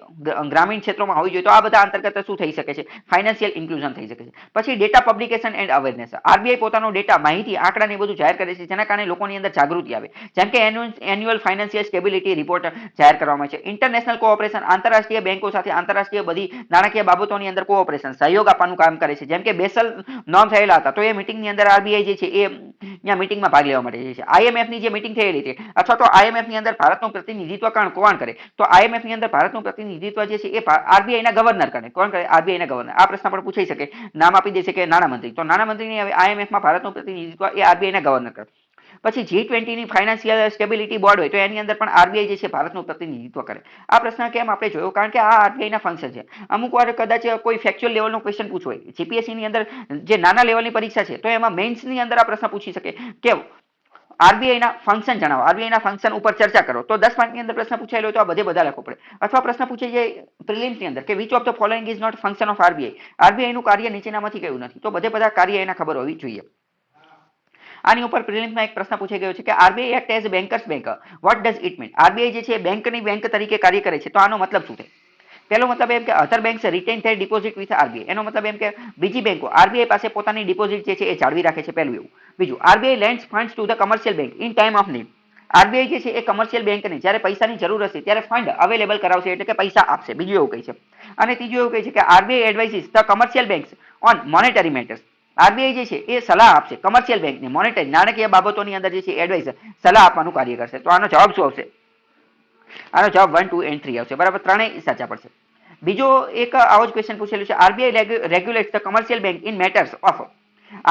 ગ્રામીણ ક્ષેત્રોમાં હોવી જોઈએ. તો આ બધા અંતર્ગત શું થઈ શકે છે? ફાઇનાન્શિયલ ઇન્ક્લુઝન થઈ શકે છે. પછી data publication and awareness. RBI પોતાનો ડેટા, માહિતી, આંકડા ને બધું જાહેર કરે છે જેના કારણે લોકોની અંદર જાગૃતિ આવે. જેમ કે એન્યુઅલ ફાઇનાન્શિયલ સ્ટેબિલિટી રિપોર્ટ જાહેર કરવામાં આવે છે. ઇન્ટરનેશનલ કોઓપરેશન, આંતરરાષ્ટ્રીય બેંકો સાથે આંતરરાષ્ટ્રીય બધી નાણાકીય બાબતોની અંદર કોઓપરેશન, સહયોગ આપવાનું કામ કરે છે. જેમ કે બેસલ નોમ થયેલા હતા તો એ મિટિંગની અંદર આરબીઆઈ જે છે એ ત્યાં મિટિંગમાં ભાગ લેવા માટે જાય છે. આઈએમએફની જે મિટિંગ થયેલી છે અથવા તો આઈએમએફની અંદર ભારતનું પ્રતિનિધિત્વ કોણ કરે? તો આઈએમએફની અંદર ભારતનું પ્રતિનિધિત્વ જે છે એ આરબીઆઈના ગવર્નર કરે. કોણ કરે? આરબીઆઈના ગવર્નર. આ પ્રશ્ન પણ પૂછાઈ શકે. નામ આપી દેશે કે નાણામંત્રી. તો નાણામંત્રીની આઈએમએફમાં ભારતનું પ્રતિનિધિત્વ એ આરબીઆઈના ગવર્નર કરે. પછી G20ની ફાઇનાન્શિયલ સ્ટેબિલિટી બોર્ડ હોય તો એની અંદર પણ આરબીઆઈ જે છે ભારતનું પ્રતિનિધિત્વ કરે. આ પ્રશ્ન કેમ આપણે જોયો? કારણ કે આ આરબીઆઈના ફંક્શન છે. અમુક વાર કદાચ કોઈ ફેક્ચ્યુઅલ લેવલનો ક્વેશ્ચન પૂછવો હોય, જીપીએસસીની અંદર જે નાના લેવલની પરીક્ષા છે તો એમાં મેઇન્સની અંદર આ પ્રશ્ન પૂછી શકે કે આરબીઆઈના ફંક્શન જણાવો, આરબીઆઈના ફંક્શન ઉપર ચર્ચા કરો. તો 10 માર્કની અંદર પ્રશ્ન પૂછાયેલો હોય તો આ બધા લખવો પડે. અથવા પ્રશ્ન પૂછાઈ જાય પ્રિલિમ્સની અંદર કે which of the following is not function of RBI. આરબીઆઈનું કાર્ય નીચેનામાંથી કયું નથી. તો બધા કાર્ય એના ખબર હોવી જોઈએ. આની ઉપર પ્રિલિમ્સમાં એક પ્રશ્ન પૂછાઈ ગયો છે કે RBI act as bankers bank, what does it mean? RBI જે છે બેંકની બેંક તરીકે કાર્ય કરે છે તો આનો મતલબ શું થાય? પહેલો મતલબ એમ કે other banks retain their deposit with RBI. એનો મતલબ એમ કે બીજી બેંકો આરબીઆઈ પાસે પોતાની ડિપોઝિટ જે છે એ જાળવી રાખે છે. પહેલું એવું. બીજું, RBI lands funds to the commercial bank in time of need. RBI જે છે એ કમર્શિયલ બેંકને જ્યારે પૈસાની જરૂર હશે ત્યારે ફંડ અવેલેબલ કરાવશે, એટલે કે પૈસા આપશે. બીજું એવું કહે છે. અને ત્રીજું એવું કહે છે કે RBI advises the commercial banks on monetary matters. RBI જે છે એ સલાહ આપશે કમર્શિયલ બેંકને મોનેટરી નાણાકીય બાબતોની અંદર જે છે એડવાઇઝર સલાહ આપવાનું કાર્ય કરશે. તો આનો જવાબ શું આવશે? આનો જવાબ 1, 2 and 3 આવશે. બરાબર, ત્રણેય સાચા પડશે. બીજો એક આવો જ ક્વેશ્ચન પૂછેલું છે. RBI regulates the commercial bank in matters of.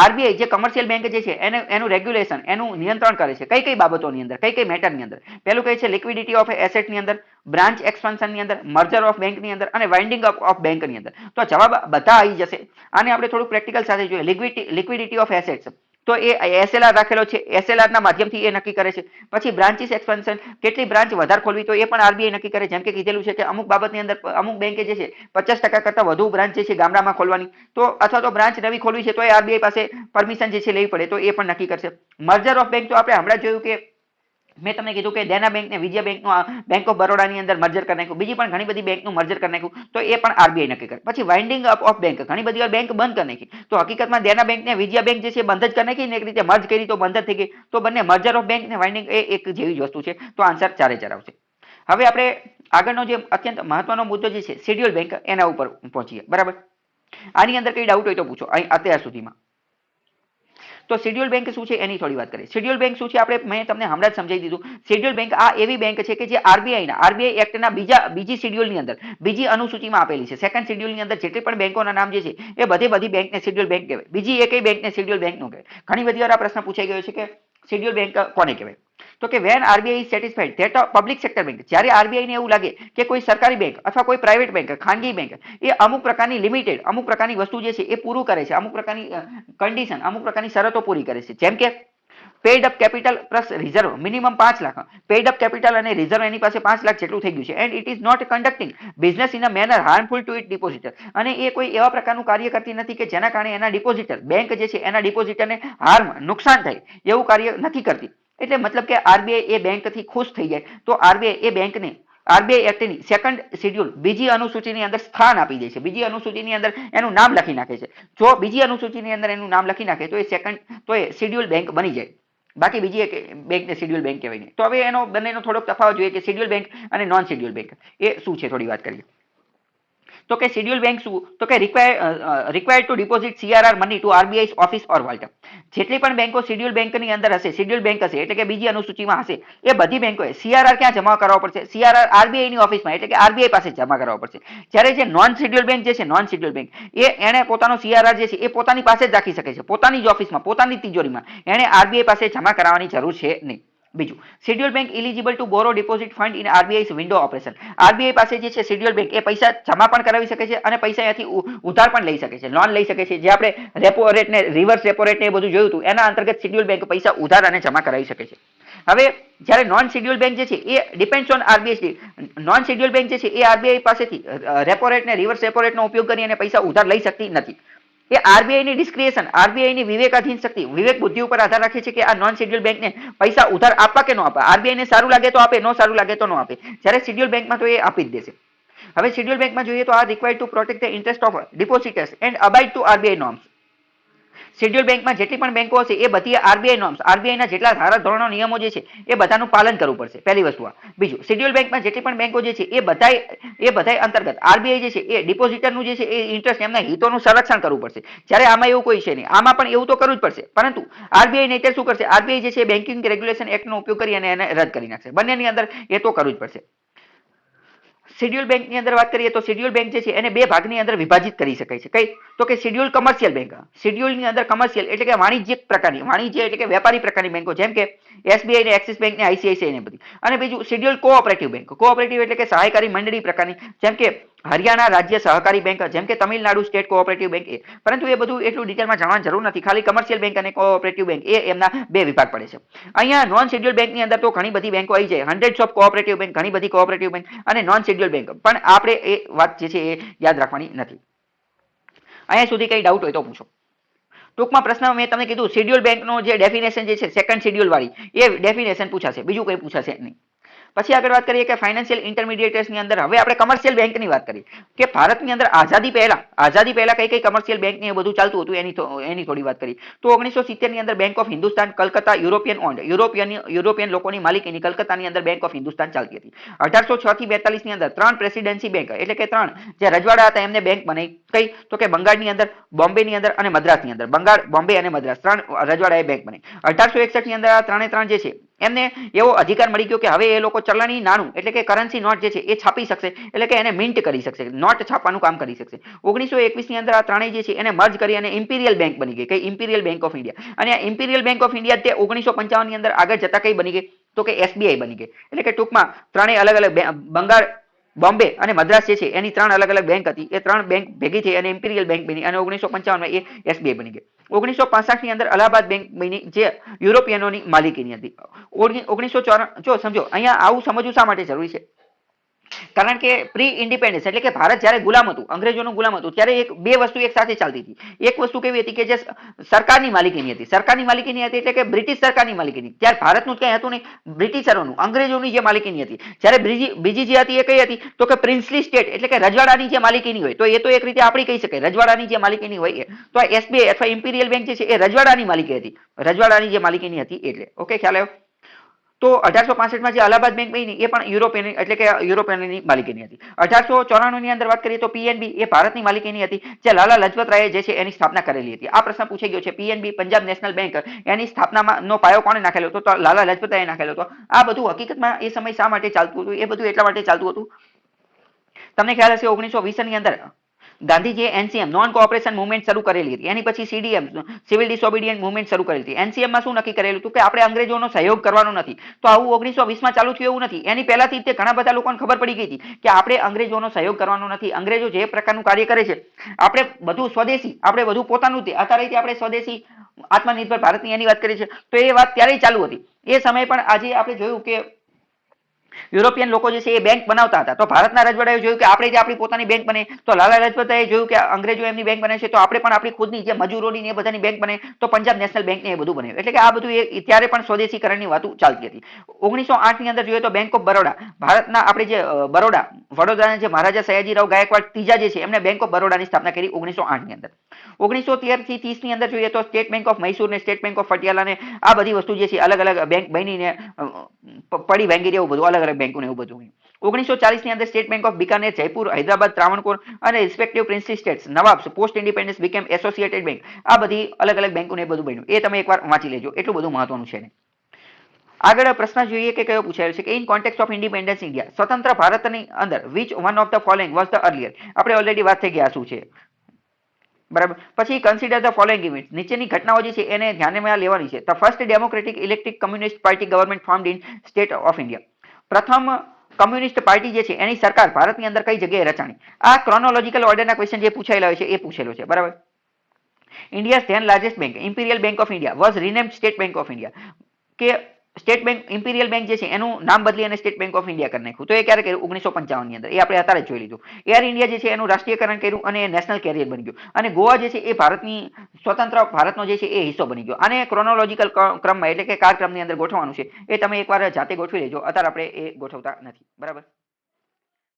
RBI જે કમર્શિયલ બેંક જે છે એનું રેગ્યુલેશન, એનું નિયંત્રણ કરે છે કઈ બાબતોની અંદર, કઈ મેટરની અંદર? પહેલું કહે છે લિક્વિડિટી ઓફ એસેટની અંદર, બ્રાન્ચ એક્સપાન્શનની અંદર, મર્જર ઓફ બેંકની અંદર અને વાઇન્ડિંગ અપ ઓફ બેંકની અંદર. તો જવાબ બધા આવી જશે. આને આપણે થોડું પ્રેક્ટિકલ સાથે જોઈએ. લિક્વિડિટી ઓફ એસેટ્સ તો એ એસએલઆર રાખેલો છે, એસએલઆર ના માધ્યમથી એ નક્કી કરે છે. પછી બ્રાન્ચીસ એક્સપાન્શન, કેટલી બ્રાન્ચ વધારે ખોલવી તો એ પણ આરબીઆઈ નક્કી કરે. જેમ કે કીધેલું છે કે અમુક બાબતની અંદર અમુક બેંકે જે છે 50% કરતા વધુ બ્રાન્ચ જે છે ગામડામાં ખોલવાની, તો અથવા તો બ્રાન્ચ નવી ખોલવી છે તો એ આરબીઆઈ પાસે પરમિશન જે છે લેવી પડે, તો એ પણ નક્કી કરશે. મર્જર ઓફ બેંક તો આપણે હમણાં જોયું કે મેં તમને કીધું કે દેના બેંક ને વિજયા બેંકનું બેંક ઓફ બરોડાની અંદર મર્જર કરી નાખ્યું, બીજી પણ ઘણી બધી બેંકનું મર્જર કરી નાખ્યું, તો એ પણ આરબીઆઈ નક્કી કરે. પછી વાઇન્ડિંગ અપ ઓફ બેંક, ઘણી બધી વાર બેંક બંધ કરી નાખી, તો હકીકતમાં દેના બેંક ને વિજયા બેંક જે છે બંધ જ કરી નાખી ને એક રીતે મર્જ કરી તો બંધ જ થઈ ગઈ. તો બંને મર્જર ઓફ બેંક ને વાઇન્ડિંગ એ એક જેવી જ વસ્તુ છે. તો આન્સર 4 4 આવશે. હવે આપણે આગળનો જે અત્યંત મહત્વનો મુદ્દો જે છે શેડ્યુલ બેંક, એના ઉપર પહોંચીએ. બરાબર, આની અંદર કઈ ડાઉટ હોય તો પૂછો અહીં અત્યાર સુધીમાં. તો શેડ્યુલ બેંક શું છે એની થોડી વાત કરીએ. શેડ્યુલ બેંક શું છે આપણે મેં તમને હમણાં જ સમજાવી દીધું. શેડ્યુલ બેંક આ એવી બેંક છે કે જે આરબીઆઈ એક્ટના બીજી શેડ્યુલની અંદર બીજી અનુસૂચિમાં આપેલી છે. સેકન્ડ શેડ્યુલની અંદર જેટલી પણ બેંકોના નામ જે છે એ બધી બેંકને શેડ્યુલ બેંક કહેવાય. બીજી એકય બેંકને શેડ્યુલ બેંક નું કહેવાય. ઘણી બધી વાર આ પ્રશ્ન પૂછાઈ ગયો છે કે શેડ્યુલ બેંક કોને કહેવાય. તો કે when RBI is satisfied that a public sector bank, જ્યારે આરબીઆઈ ને એવું લાગે કે કોઈ સરકારી બેંક અથવા કોઈ પ્રાઇવેટ બેંક, ખાનગી બેંક એ અમુક પ્રકારની લિમિટેડ અમુક પ્રકારની વસ્તુ જે છે એ પૂરું કરે છે, અમુક પ્રકારની કન્ડિશન અમુક પ્રકારની શરતો પૂરી કરે છે. જેમ કે paid up capital plus reserve minimum 5 lakh, paid up capital અને રિઝર્વ એની પાસે 5 લાખ જેટલું થઈ ગયું છે, and it is not conducting business in a manner harmful to it depositor, અને એ કોઈ એવા પ્રકારનું કાર્ય કરતી નથી કે જેના કારણે એના ડિપોઝિટર બેંક જે છે એના ડિપોઝિટરને નુકસાન થાય એવું કાર્ય નથી કરતી. એટલે મતલબ કે આરબીઆઈ એ બેંકથી ખુશ થઈ જાય તો આરબીઆઈ એ બેંકને આરબીઆઈ એક્ટની સેકન્ડ શેડ્યુલ બીજી અનુસૂચિની અંદર સ્થાન આપી દે છે. બીજી અનુસૂચિની અંદર એનું નામ લખી નાખે છે. જો બીજી અનુસૂચિની અંદર એનું નામ લખી નાખે તો એ શેડ્યુલ બેંક બની જાય. બાકી બીજી એક બેંકને શેડ્યુલ બેંક કહેવાય નહીં. તો હવે એનો બંનેનો થોડોક તફાવત જોઈએ કે શેડ્યુલ બેંક અને નોન શેડ્યુલ બેંક એ શું છે, થોડી વાત કરીએ. તો કે શેડ્યુલ બેંક શું, તો કે required to deposit CRR money to RBI office or vault. જેટલી પણ બેંકો શેડ્યુલ બેંકની અંદર હશે, શેડ્યુલ બેંક હશે એટલે કે બીજી અનુસૂચિમાં હશે, એ બધી બેંકોએ સીઆરઆર ક્યાં જમા કરાવવો પડશે? સીઆરઆર આરબીઆઈ ની ઓફિસમાં એટલે કે આરબીઆઈ પાસે જમા કરાવવો પડશે. જ્યારે જે નોન શેડ્યુલ બેંક જે છે, નોન શેડ્યુલ બેંક એને પોતાનો સીઆરઆર જે છે એ પોતાની પાસે જ રાખી શકે છે, પોતાની જ ઓફિસમાં, પોતાની તિજોરીમાં. એને આરબીઆઈ પાસે જમા કરાવવાની જરૂર છે નહીં. બીજું, schedule bank eligible to borrow deposit fund in RBI window operation. RBI પાસે જે છે શેડ્યુલ બેંક એ પૈસા જમા પણ કરાવી શકે છે અને પૈસા અહીંયાથી ઉધાર પણ લઈ શકે છે, લોન લઈ શકે છે. જે આપણે રેપો રેટ ને રિવર્સ રેપો રેટ ને એ બધું જોયું હતું એના અંતર્ગત શેડ્યુલ બેંક પૈસા ઉધાર અને જમા કરાવી શકે છે. હવે જ્યારે નોન શેડ્યુલ બેંક જે છે એ depends on RBI. Non schedule bank જે છે એ આરબીઆઈ પાસેથી રેપો રેટ ને રિવર્સ રેપો રેટ નો ઉપયોગ કરી અને પૈસા ઉધાર લઈ શકતી નથી. એ આરબીઆઈ ની ડિસ્ક્રિએશન, આરબીઆઈ ની વિવેકાધીન શક્તિ, વિવેક બુદ્ધિ ઉપર આધાર રાખે છે કે આ નોન શેડ્યુલ બેંકને પૈસા ઉધાર આપવા કે ન આપવા. આરબીઆઈ ને સારું લાગે તો આપે, ન સારું લાગે તો ન આપે. જ્યારે શેડ્યુલ બેંકમાં તો એ આપી જ દેશે. હવે શેડ્યુલ બેંકમાં જોઈએ તો આ required to protect the interest of depositors and abide to RBI norms. Schedule બેંકમાં જેટલી પણ બેંકો હશે એ બધી આરબીઆઈ નોર્મ્સ, આરબીઆઈના જેટલા ધારા ધોરણો નિયમો જે છે એ બધાનું પાલન કરવું પડશે. પહેલી વસ્તુ આ. બીજું, શેડ્યુલ બેંકમાં જેટલી પણ બેંકો જે છે એ બધાય અંતર્ગત આરબીઆઈ જે છે એ ડિપોઝિટરનું જે છે એ ઇન્ટરેસ્ટ, એમના હિતોનું સંરક્ષણ કરવું પડશે. જ્યારે આમાં એવું કોઈ છે નહીં. આમાં પણ એવું તો કરવું જ પડશે, પરંતુ આરબીઆઈ નહીં શું કરશે? આરબીઆઈ જે છે બેન્કિંગ રેગ્યુલેશન એક્ટનો ઉપયોગ કરી અને એને રદ કરી નાખશે. બંનેની અંદર એ તો કરવું જ પડશે. શેડ્યુલ બેંકની અંદર વાત કરીએ તો શેડ્યુલ બેંક જે છે એને બે ભાગની અંદર વિભાજિત કરી શકાય છે. કઈ? તો કે શેડ્યુલ કમર્શિયલ બેંક. શેડ્યુલની અંદર કમર્શિયલ એટલે કે વાણિજ્યિક પ્રકારની, વાણિજ્ય એટલે કે વેપારી પ્રકારની બેંકો, જેમ કે એસબીઆઈ ને એક્સિસ બેંક ને આઈસીઆઈસીઆઈ ને બધી. અને બીજું શેડ્યુલ કોઓપરેટિવ બેંક. કોઓપરેટિવ એટલે કે સહાયકારી મંડળી પ્રકારની, જેમ કે હરિયાણા રાજ્ય સહકારી બેંક, જેમ કે તમિલનાડુ સ્ટેટ કોઓપરેટિવ બેંક. પરંતુ એ બધું એટલું ડિટેલમાં જાણવાની જરૂર નથી. ખાલી કમર્શિયલ બેંક અને કોઓપરેટિવ બેંક એ એમના બે વિભાગ પડે છે. અહીંયા નોન શેડ્યુલ બેંકની અંદર તો ઘણી બધી બેંકો આવી જાય, હંડ્રેડ્સ ઓફ કોઓપરેટિવ બેંક, ઘણી બધી કોઓપરેટિવ બેંક અને નોન શેડ્યુલ બેંક. પણ આપણે એ વાત જે છે એ યાદ રાખવાની નથી. અહીંયા સુધી કઈ ડાઉટ હોય તો પૂછો. ટૂંકમાં પ્રશ્ન મેં તમને કીધું, શેડ્યુલ બેંકનો જે ડેફિનેશન જે છે સેકન્ડ શેડ્યુલ વાળી એ ડેફિનેશન પૂછાશે, બીજું કઈ પૂછાશે નહીં. પછી આગળ વાત કરીએ કે ફાઇનાન્શિયલ ઇન્ટરમીડિયેટર્સની અંદર હવે આપણે કમર્શિયલ બેંકની વાત કરીએ કે ભારતની અંદર આઝાદી પહેલા કઈ કઈ કમર્શિયલ બેંક ને એ બધું ચાલતું હતું એની થોડી વાત કરીએ તો 1970 ની અંદર bank of Hindustan Calcutta European owned, European લોકોની માલિકીની કલકત્તાની અંદર બેંક ઓફ હિન્દુસ્તાન ચાલતી હતી. 1806 થી 42 ની અંદર ત્રણ પ્રેસિડેન્સી બેંક એટલે કે ત્રણ જે રજવાડા હતા એમને બેંક બનાવી. કઈ? તો કે બંગાળની અંદર, બોમ્બેની અંદર અને મદ્રાસની અંદર. બંગાળ, બોમ્બે અને મદ્રાસ ત્રણ રજવાડાએ બેંક બનાવી. 1861 ની અંદર આ ત્રણ જે છે એમને એવો અધિકાર મળી ગયો કે હવે એ લોકો ચલણી નાણું એટલે કે કરન્સી નોટ જે છે એ છાપી શકશે, એટલે કે એને મિન્ટ કરી શકશે, નોટ છાપવાનું કામ કરી શકશે. 1921 ની અંદર આ ત્રણેય જે છે એને મર્જ કરી અને ઇમ્પિરિયલ બેંક બની ગઈ. કઈ? Imperial bank of India. અને આ ઇમ્પિરિયલ બેંક ઓફ ઇન્ડિયા તે 1955 ની અંદર આગળ જતા કઈ બની ગઈ? તો કે એસબીઆઈ બની ગઈ. એટલે કે ટૂંકમાં ત્રણેય અલગ અલગ બંગાળ, બોમ્બે અને મદ્રાસ જે છે એની ત્રણ અલગ અલગ બેંક હતી. એ ત્રણ બેંક ભેગી થઈ અને ઇમ્પિરિયલ બેંક બની અને 1955 માં એ એસબીઆઈ બની ગઈ. 1965 ની અંદર અલ્હાબાદ બેંક બની જે યુરોપિયનોની માલિકીની હતી. 1904 જો સમજો અહીંયા આવું સમજવું શા માટે જરૂરી છે? કારણ કે પ્રી ઇન્ડિપેન્ડન્સ એટલે કે ભારત જ્યારે ગુલામ હતું, અંગ્રેજોનું ગુલામ હતું, ત્યારે બે વસ્તુ એક સાથે ચાલતી હતી. એક વસ્તુ કેવી હતી કે જે સરકારની માલિકીની હતી, સરકારની માલિકીની હતી એટલે કે બ્રિટિશ સરકારની માલિકીની. ત્યારે ભારતનું કંઈ હતું નહીં, બ્રિટિશરોનું, અંગ્રેજોની જે માલિકીની હતી. જ્યારે બીજી જે હતી એ કઈ હતી તો કે પ્રિન્સલી સ્ટેટ એટલે કે રજવાડાની જે માલિકીની હોય, તો એ તો એક રીતે આપણે કહી શકાય રજવાડાની જે માલિકીની હોય. તો એસબીઆઈ અથવા ઇમ્પિરિયલ બેંક જે છે એ રજવાડાની માલિકી હતી, રજવાડાની જે માલિકીની હતી એટલે. ઓકે, ખ્યાલ આવ્યો? તો 1865 જે અલ્હાબાદ બેંક બની એ પણ યુરોપિયન એટલે કે યુરોપિયનની માલિકીની હતી. 1894 ની અંદર વાત કરીએ તો પીએનબી એ ભારતની માલિકીની હતી, જે લાલા લજપત રાયે જે છે એની સ્થાપના કરેલી હતી. આ પ્રશ્ન પૂછાઈ ગયો છે. પીએનબી પંજાબ નેશનલ બેંક એની સ્થાપનામાં નો પાયો કોણે નાખેલો હતો? તો લાલા લજપત રાયે નાખેલો હતો. આ બધું હકીકતમાં એ સમય શા માટે ચાલતું હતું? એ બધું એટલા માટે ચાલતું હતું. તમને ખ્યાલ હશે 1920 ની અંદર ગાંધીજીએ એનસીએમ નોન કોઓપરેશન મુવમેન્ટ શરૂ કરેલી હતી. એની પછી સીડીએમ સિવિલ ડિસઓબિડિયન્ટ મુવમેન્ટ શરૂ કરેલી હતી. એનસીએમમાં શું નક્કી કરેલું હતું કે આપણે અંગ્રેજોનો સહયોગ કરવાનો નથી. તો આવું 1920 ચાલુ થયું એવું નથી. એની પહેલાથી તે ઘણા બધા લોકોને ખબર પડી ગઈ હતી કે આપણે અંગ્રેજોનો સહયોગ કરવાનો નથી. અંગ્રેજો જે પ્રકારનું કાર્ય કરે છે, આપણે બધું સ્વદેશી, આપણે બધું પોતાનું જ. અત્યારે આપણે સ્વદેશી આત્મનિર્ભર ભારતની એની વાત કરીએ છીએ, તો એ વાત ત્યારે ચાલુ હતી. એ સમયે પણ આજે આપણે જોયું કે યુરોપિયન લોકો જે છે એ બેંક બનાવતા હતા. તો ભારતના રજવાડાએ જોયું કે આપણે જે આપણી પોતાની બેંક બને, તો લાલા લજપતરાયે જોયું કે અંગ્રેજો એમની બેંક બને છે, તો આપણે પણ આપણી ખુદની જે મજૂરોની એ બધાની બેંક બને, તો પંજાબ નેશનલ બેંક ને એ બધું બન્યું. એટલે કે આ બધું ત્યારે પણ સ્વદેશીકરણની વાતો ચાલતી હતી. 1908 ની અંદર જોઈએ તો બેંક ઓફ બરોડા, ભારતના આપણે જે વડોદરાના જે મહારાજા સયાજીરાવ ગાયકવાડ ત્રીજા જે છે એમને બેંક ઓફ બરોડાની સ્થાપના કરી 1908 ની અંદર. 1913 થી 30 ની અંદર જોઈએ તો સ્ટેટ બેંક ઓફ મૈસૂર ને સ્ટેટ બેંક ઓફ પટિયાલા ને આ બધી વસ્તુ જે છે અલગ અલગ બેંક બનીને પડી ભાંગી એવું બધું અલગ અલગ બેંકો ને એવું બધું. 1940 ની અંદર state bank of Bikaner, Jaipur, Hyderabad, Travancore અને respective princely states, nawabs, post independence became associated bank, આ બધી અલગ અલગ બેંકો ને બધું બન્યું. એ તમે એકવાર વાંચી લેજો, એટલું બધું મહત્વનું છે. આગળ પ્રશ્ન જોઈએ કે કયો પૂછાયેલો છે કે in context of independence India, સ્વતંત્ર ભારતની અંદર which one of the following was the earlier. આપણે ઓલરેડી વાત થઈ ગયા શું છે, બરાબર. પછી કન્સિડર ધ ફોલોઇંગ ઇવેન્ટ્સ, નીચેની ઘટનાઓ જે છે એને ધ્યાનમાં લેવાની છે. The first democratic electric communist party government formed in state of India. પ્રથમ કમ્યુનિસ્ટ પાર્ટી જે છે એની સરકાર ભારતની અંદર કઈ જગ્યાએ રચાણી. આ ક્રોનોલોજીકલ ઓર્ડરના ક્વેશ્ચન જે પૂછાયેલા હોય છે એ પૂછેલો છે, બરાબર. India's then largest bank imperial bank of India was renamed state bank of India. કે સ્ટેટ બેંક ઇમ્પિરિયલ બેંક જે છે એનું નામ બદલી અને સ્ટેટ બેંક ઓફ ઇન્ડિયા કરી નાખ્યું. તો એ ક્યારે કર્યું? 1955 ની અંદર. એ આપણે અત્યારે જોઈ લીધું. એર ઇન્ડિયા જે છે એનું રાષ્ટ્રીયકરણ કર્યું અને નેશનલ કેરિયર બની ગયું. અને ગોવા જે છે એ ભારતની સ્વતંત્ર ભારતનો જે છે એ હિસ્સો બની ગયો. આને ક્રોનોલોજીકલ ક્રમમાં એટલે કે કાળક્રમની અંદર ગોઠવવાનું છે. એ તમે એકવાર જાતે ગોઠવી લેજો. અત્યારે આપણે એ ગોઠવતા નથી, બરાબર.